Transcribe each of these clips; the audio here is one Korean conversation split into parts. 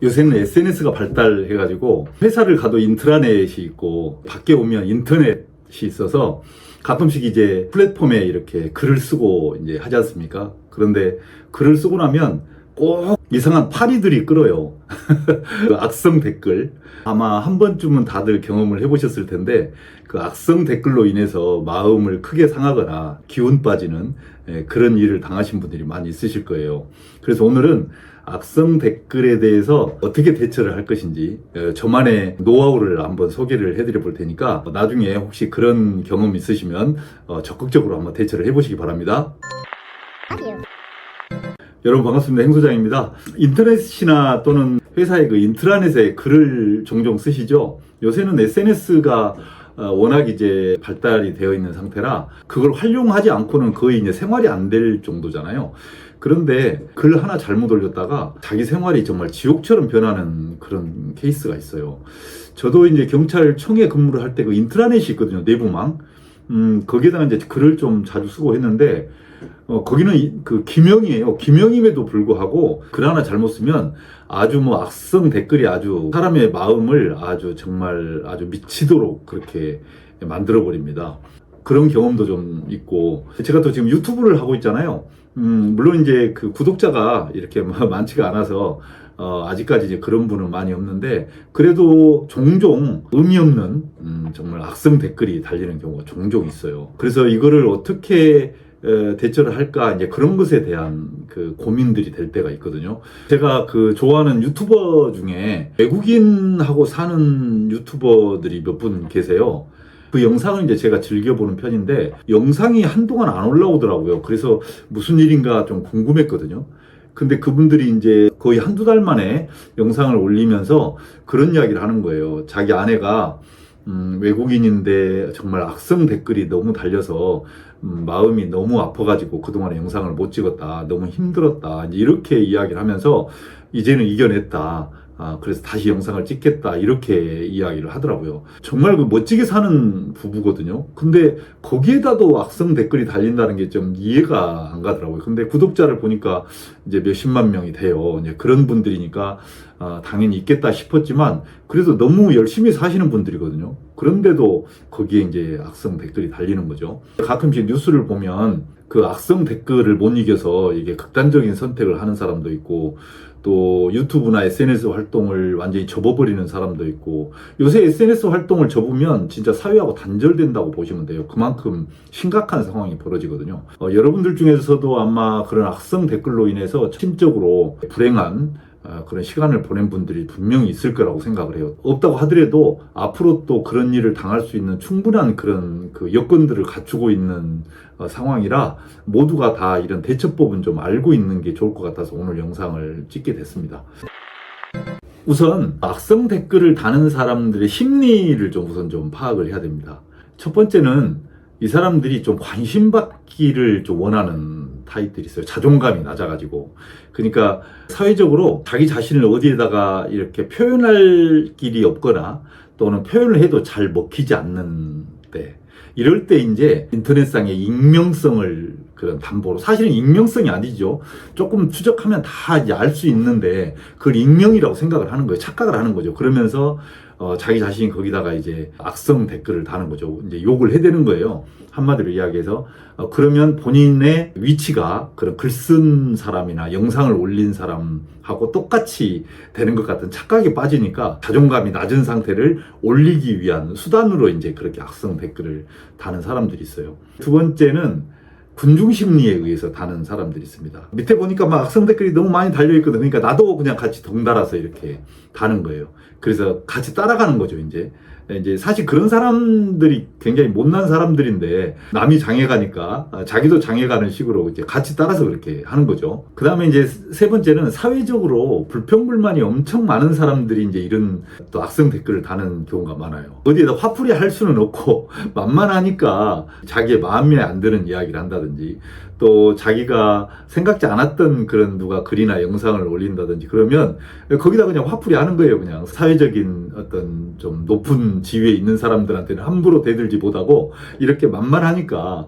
요새는 SNS가 발달해가지고 회사를 가도 인트라넷이 있고 밖에 오면 인터넷이 있어서 가끔씩 이제 플랫폼에 이렇게 글을 쓰고 이제 하지 않습니까? 그런데 글을 쓰고 나면 꼭 이상한 파리들이 끌어요. 그 악성 댓글. 아마 한 번쯤은 다들 경험을 해보셨을 텐데 그 악성 댓글로 인해서 마음을 크게 상하거나 기운 빠지는 그런 일을 당하신 분들이 많이 있으실 거예요. 그래서 오늘은 악성 댓글에 대해서 어떻게 대처를 할 것인지 저만의 노하우를 한번 소개를 해드려 볼 테니까 나중에 혹시 그런 경험 있으시면 적극적으로 한번 대처를 해보시기 바랍니다. 여러분 반갑습니다. 행소장입니다. 인터넷이나 또는 회사의 그 인트라넷에 글을 종종 쓰시죠? 요새는 SNS가 워낙 이제 발달이 되어 있는 상태라 그걸 활용하지 않고는 거의 이제 생활이 안 될 정도잖아요. 그런데 글 하나 잘못 올렸다가 자기 생활이 정말 지옥처럼 변하는 그런 케이스가 있어요. 저도 이제 경찰청에 근무를 할 때 그 인트라넷이 있거든요. 내부망. 거기에다가 이제 글을 좀 자주 쓰고 했는데 거기는 그 기명이에요. 기명임에도 불구하고 글 하나 잘못 쓰면 아주 뭐 악성 댓글이 아주 사람의 마음을 아주 정말 아주 미치도록 그렇게 만들어 버립니다. 그런 경험도 좀 있고 제가 또 지금 유튜브를 하고 있잖아요. 물론 이제 그 구독자가 이렇게 많지가 않아서 아직까지 이제 그런 분은 많이 없는데 그래도 종종 의미 없는 정말 악성 댓글이 달리는 경우가 종종 있어요. 그래서 이거를 어떻게 대처를 할까 이제 그런 것에 대한 그 고민들이 될 때가 있거든요. 제가 그 좋아하는 유튜버 중에 외국인하고 사는 유튜버들이 몇 분 계세요. 그 영상을 이제 제가 즐겨보는 편인데 영상이 한동안 안 올라오더라고요. 그래서 무슨 일인가 좀 궁금했거든요. 근데 그분들이 이제 거의 한두 달 만에 영상을 올리면서 그런 이야기를 하는 거예요. 자기 아내가 외국인인데 정말 악성 댓글이 너무 달려서 마음이 너무 아파가지고 그동안에 영상을 못 찍었다. 너무 힘들었다. 이렇게 이야기를 하면서 이제는 이겨냈다. 그래서 다시 영상을 찍겠다. 이렇게 이야기를 하더라고요. 정말 그 멋지게 사는 부부거든요. 근데 거기에다도 악성 댓글이 달린다는 게 좀 이해가 안 가더라고요. 근데 구독자를 보니까 이제 몇십만 명이 돼요. 이제 그런 분들이니까 당연히 있겠다 싶었지만 그래도 너무 열심히 사시는 분들이거든요. 그런데도 거기에 이제 악성 댓글이 달리는 거죠. 가끔씩 뉴스를 보면 그 악성 댓글을 못 이겨서 이게 극단적인 선택을 하는 사람도 있고 또 유튜브나 SNS 활동을 완전히 접어버리는 사람도 있고 요새 SNS 활동을 접으면 진짜 사회하고 단절된다고 보시면 돼요. 그만큼 심각한 상황이 벌어지거든요. 여러분들 중에서도 아마 그런 악성 댓글로 인해서 심적으로 불행한 그런 시간을 보낸 분들이 분명히 있을 거라고 생각을 해요. 없다고 하더라도 앞으로 또 그런 일을 당할 수 있는 충분한 그런 그 여건들을 갖추고 있는 상황이라 모두가 다 이런 대처법은 좀 알고 있는 게 좋을 것 같아서 오늘 영상을 찍게 됐습니다. 우선 악성 댓글을 다는 사람들의 심리를 좀 우선 좀 파악을 해야 됩니다. 첫 번째는 이 사람들이 좀 관심받기를 좀 원하는 타입들이 있어요. 자존감이 낮아가지고. 그러니까 사회적으로 자기 자신을 어디에다가 이렇게 표현할 길이 없거나 또는 표현을 해도 잘 먹히지 않는 때. 이럴 때 이제 인터넷상의 익명성을 그런 담보로 사실은 익명성이 아니죠. 조금 추적하면 다 알 수 있는데 그걸 익명이라고 생각을 하는 거예요. 착각을 하는 거죠. 그러면서 자기 자신이 거기다가 이제 악성 댓글을 다는 거죠. 이제 욕을 해대는 거예요. 한마디로 이야기해서 그러면 본인의 위치가 그런 글 쓴 사람이나 영상을 올린 사람하고 똑같이 되는 것 같은 착각에 빠지니까 자존감이 낮은 상태를 올리기 위한 수단으로 이제 그렇게 악성 댓글을 다는 사람들이 있어요. 두 번째는 군중 심리에 의해서 다는 사람들이 있습니다. 밑에 보니까 막 악성 댓글이 너무 많이 달려있거든. 그러니까 나도 그냥 같이 덩달아서 이렇게 다는 거예요. 그래서 같이 따라가는 거죠, 이제. 사실 그런 사람들이 굉장히 못난 사람들인데 남이 장애가니까 자기도 장애가는 식으로 이제 같이 따라서 그렇게 하는 거죠. 그 다음에 이제 세 번째는 사회적으로 불평불만이 엄청 많은 사람들이 이제 이런 또 악성 댓글을 다는 경우가 많아요. 어디에다 화풀이 할 수는 없고 만만하니까 자기의 마음에 안 드는 이야기를 한다든지 또 자기가 생각지 않았던 그런 누가 글이나 영상을 올린다든지 그러면 거기다 그냥 화풀이 하는 거예요. 그냥 사회적인 어떤 좀 높은 지위에 있는 사람들한테는 함부로 대들지 못하고 이렇게 만만하니까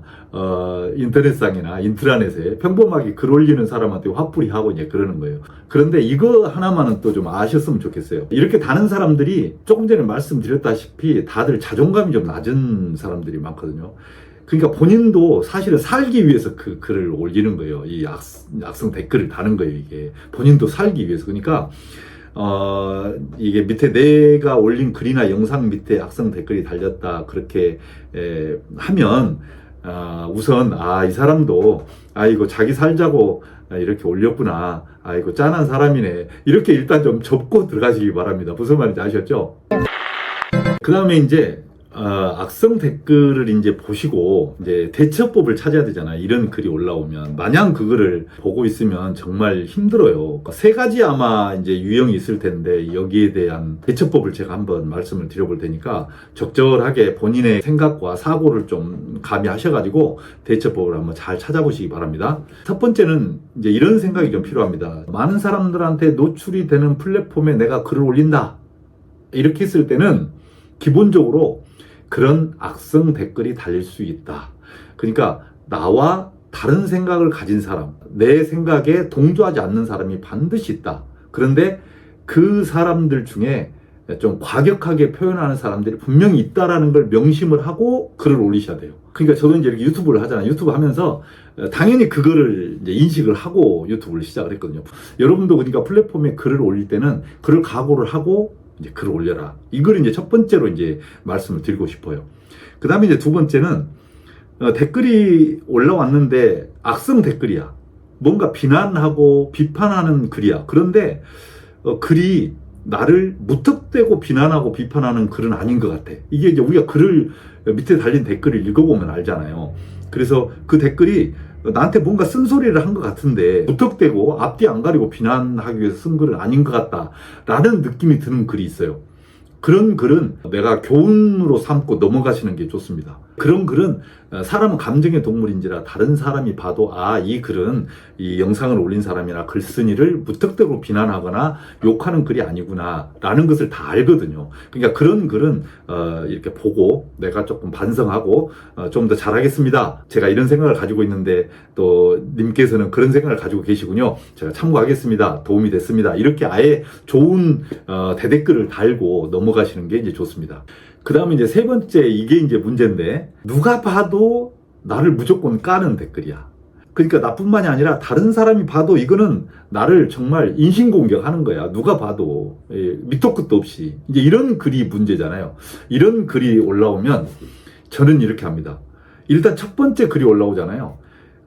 인터넷상이나 인트라넷에 평범하게 글 올리는 사람한테 화풀이 하고 이제 그러는 거예요. 그런데 이거 하나만은 또 좀 아셨으면 좋겠어요. 이렇게 다는 사람들이 조금 전에 말씀드렸다시피 다들 자존감이 좀 낮은 사람들이 많거든요. 그러니까 본인도 사실은 살기 위해서 그 글을 올리는 거예요. 이 악성 댓글을 다는 거예요, 이게. 본인도 살기 위해서. 그러니까, 이게 밑에 내가 올린 글이나 영상 밑에 악성 댓글이 달렸다. 그렇게, 하면, 우선, 이 사람도, 이거 자기 살자고 이렇게 올렸구나. 이거 짠한 사람이네. 이렇게 일단 좀 접고 들어가시기 바랍니다. 무슨 말인지 아셨죠? 그 다음에 이제, 악성 댓글을 이제 보시고 이제 대처법을 찾아야 되잖아요. 이런 글이 올라오면 마냥 그거를 보고 있으면 정말 힘들어요. 세 가지 아마 이제 유형이 있을 텐데 여기에 대한 대처법을 제가 한번 말씀을 드려볼 테니까 적절하게 본인의 생각과 사고를 좀 가미하셔가지고 대처법을 한번 잘 찾아보시기 바랍니다. 첫 번째는 이제 이런 생각이 좀 필요합니다. 많은 사람들한테 노출이 되는 플랫폼에 내가 글을 올린다. 이렇게 했을 때는 기본적으로 그런 악성 댓글이 달릴 수 있다. 그러니까 나와 다른 생각을 가진 사람, 내 생각에 동조하지 않는 사람이 반드시 있다. 그런데 그 사람들 중에 좀 과격하게 표현하는 사람들이 분명히 있다라는 걸 명심을 하고 글을 올리셔야 돼요. 그러니까 저도 이제 이렇게 유튜브를 하잖아요. 유튜브 하면서 당연히 그거를 이제 인식을 하고 유튜브를 시작을 했거든요. 여러분도 그러니까 플랫폼에 글을 올릴 때는 그걸 각오를 하고 이제 글을 올려라. 이걸 이제 첫 번째로 이제 말씀을 드리고 싶어요. 그 다음에 이제 두 번째는 댓글이 올라왔는데 악성 댓글이야. 뭔가 비난하고 비판하는 글이야. 그런데 글이 나를 무턱대고 비난하고 비판하는 글은 아닌 것 같아. 이게 이제 우리가 글을 밑에 달린 댓글을 읽어보면 알잖아요. 그래서 그 댓글이 나한테 뭔가 쓴소리를 한 것 같은데 무턱대고 앞뒤 안 가리고 비난하기 위해서 쓴 글은 아닌 것 같다라는 느낌이 드는 글이 있어요. 그런 글은 내가 교훈으로 삼고 넘어가시는 게 좋습니다. 그런 글은 사람은 감정의 동물인지라 다른 사람이 봐도 이 글은 이 영상을 올린 사람이나 글쓴이를 무턱대고 비난하거나 욕하는 글이 아니구나 라는 것을 다 알거든요. 그러니까 그런 글은 이렇게 보고 내가 조금 반성하고 좀 더 잘하겠습니다. 제가 이런 생각을 가지고 있는데 또 님께서는 그런 생각을 가지고 계시군요. 제가 참고하겠습니다. 도움이 됐습니다. 이렇게 아예 좋은 대댓글을 달고 넘어가시는 게 이제 좋습니다. 그 다음에 이제 세 번째, 이게 이제 문제인데, 누가 봐도 나를 무조건 까는 댓글이야. 그러니까 나뿐만이 아니라 다른 사람이 봐도 이거는 나를 정말 인신공격하는 거야. 누가 봐도. 밑도 끝도 없이. 이제 이런 글이 문제잖아요. 이런 글이 올라오면 저는 이렇게 합니다. 일단 첫 번째 글이 올라오잖아요.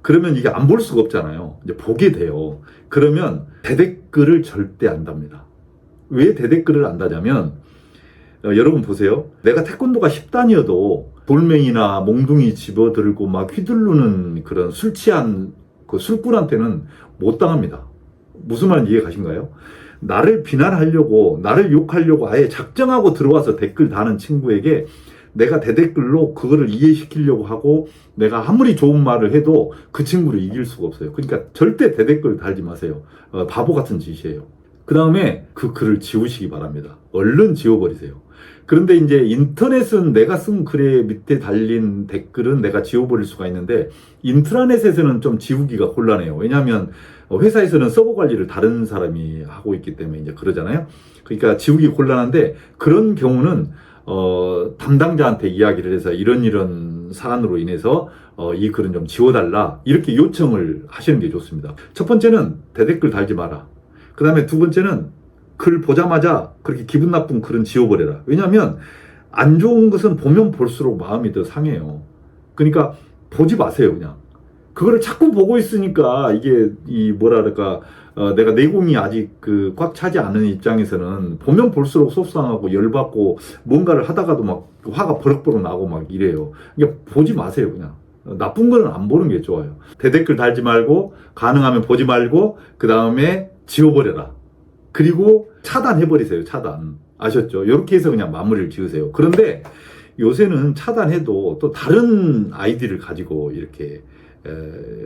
그러면 이게 안 볼 수가 없잖아요. 이제 보게 돼요. 그러면 대댓글을 절대 안 답니다. 왜 대댓글을 안 다냐면, 여러분 보세요. 내가 태권도가 10단이어도 돌멩이나 몽둥이 집어들고 막 휘두르는 그런 술 취한 그 술꾼한테는 못 당합니다. 무슨 말인지 이해 가신가요? 나를 비난하려고, 나를 욕하려고 아예 작정하고 들어와서 댓글 다는 친구에게 내가 대댓글로 그거를 이해시키려고 하고 내가 아무리 좋은 말을 해도 그 친구를 이길 수가 없어요. 그러니까 절대 대댓글 달지 마세요. 바보 같은 짓이에요. 그 다음에 그 글을 지우시기 바랍니다. 얼른 지워버리세요. 그런데 이제 인터넷은 내가 쓴 글에 밑에 달린 댓글은 내가 지워버릴 수가 있는데 인트라넷에서는 좀 지우기가 곤란해요. 왜냐하면 회사에서는 서버 관리를 다른 사람이 하고 있기 때문에 이제 그러잖아요. 그러니까 지우기 곤란한데 그런 경우는 담당자한테 이야기를 해서 이런 사안으로 인해서 이 글은 좀 지워달라 이렇게 요청을 하시는 게 좋습니다. 첫 번째는 대댓글 달지 마라. 그 다음에 두 번째는 글 보자마자 그렇게 기분 나쁜 글은 지워버려라. 왜냐하면 안 좋은 것은 보면 볼수록 마음이 더 상해요. 그러니까 보지 마세요. 그냥 그거를 자꾸 보고 있으니까 이게 뭐랄까 내가 내공이 아직 꽉 차지 않은 입장에서는 보면 볼수록 속상하고 열받고 뭔가를 하다가도 막 화가 버럭버럭 나고 막 이래요. 그러니까 보지 마세요. 그냥 나쁜 거는 안 보는 게 좋아요. 대댓글 달지 말고 가능하면 보지 말고 그 다음에 지워버려라. 그리고 차단해버리세요. 차단. 아셨죠? 이렇게 해서 그냥 마무리를 지으세요. 그런데 요새는 차단해도 또 다른 아이디를 가지고 이렇게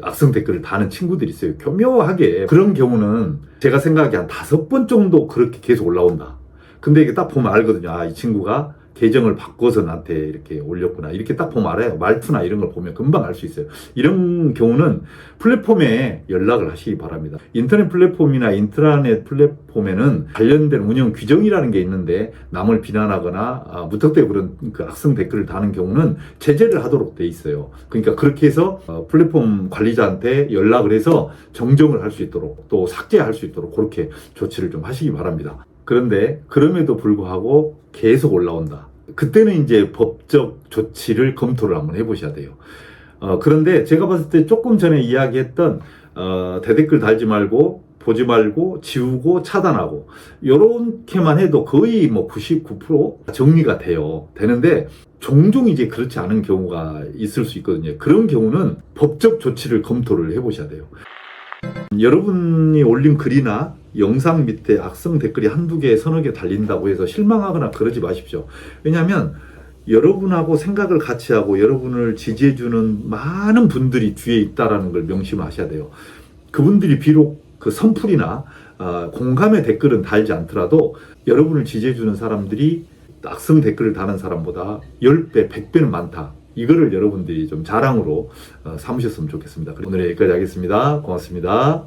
악성 댓글을 다는 친구들이 있어요. 교묘하게. 그런 경우는 제가 생각에 한 5번 정도 그렇게 계속 올라온다. 근데 이게 딱 보면 알거든요. 아, 이 친구가 계정을 바꿔서 나한테 이렇게 올렸구나. 이렇게 딱 보면 알아요. 말투나 이런 걸 보면 금방 알 수 있어요. 이런 경우는 플랫폼에 연락을 하시기 바랍니다. 인터넷 플랫폼이나 인트라넷 플랫폼에는 관련된 운영 규정이라는 게 있는데 남을 비난하거나 무턱대고 그런 그 악성 댓글을 다는 경우는 제재를 하도록 돼 있어요. 그러니까 그렇게 해서 플랫폼 관리자한테 연락을 해서 정정을 할 수 있도록 또 삭제할 수 있도록 그렇게 조치를 좀 하시기 바랍니다. 그런데 그럼에도 불구하고 계속 올라온다. 그때는 이제 법적 조치를 검토를 한번 해보셔야 돼요. 그런데 제가 봤을 때 조금 전에 이야기했던 대댓글 달지 말고 보지 말고 지우고 차단하고 요렇게만 해도 거의 뭐 99% 정리가 되는데 종종 이제 그렇지 않은 경우가 있을 수 있거든요. 그런 경우는 법적 조치를 검토를 해보셔야 돼요. 여러분이 올린 글이나 영상 밑에 악성 댓글이 한두 개, 서너 개 달린다고 해서 실망하거나 그러지 마십시오. 왜냐하면 여러분하고 생각을 같이 하고 여러분을 지지해주는 많은 분들이 뒤에 있다는 걸 명심하셔야 돼요. 그분들이 비록 그 선풀이나 공감의 댓글은 달지 않더라도 여러분을 지지해주는 사람들이 악성 댓글을 다는 사람보다 10배, 100배는 많다. 이거를 여러분들이 좀 자랑으로 삼으셨으면 좋겠습니다. 오늘 여기까지 하겠습니다. 고맙습니다.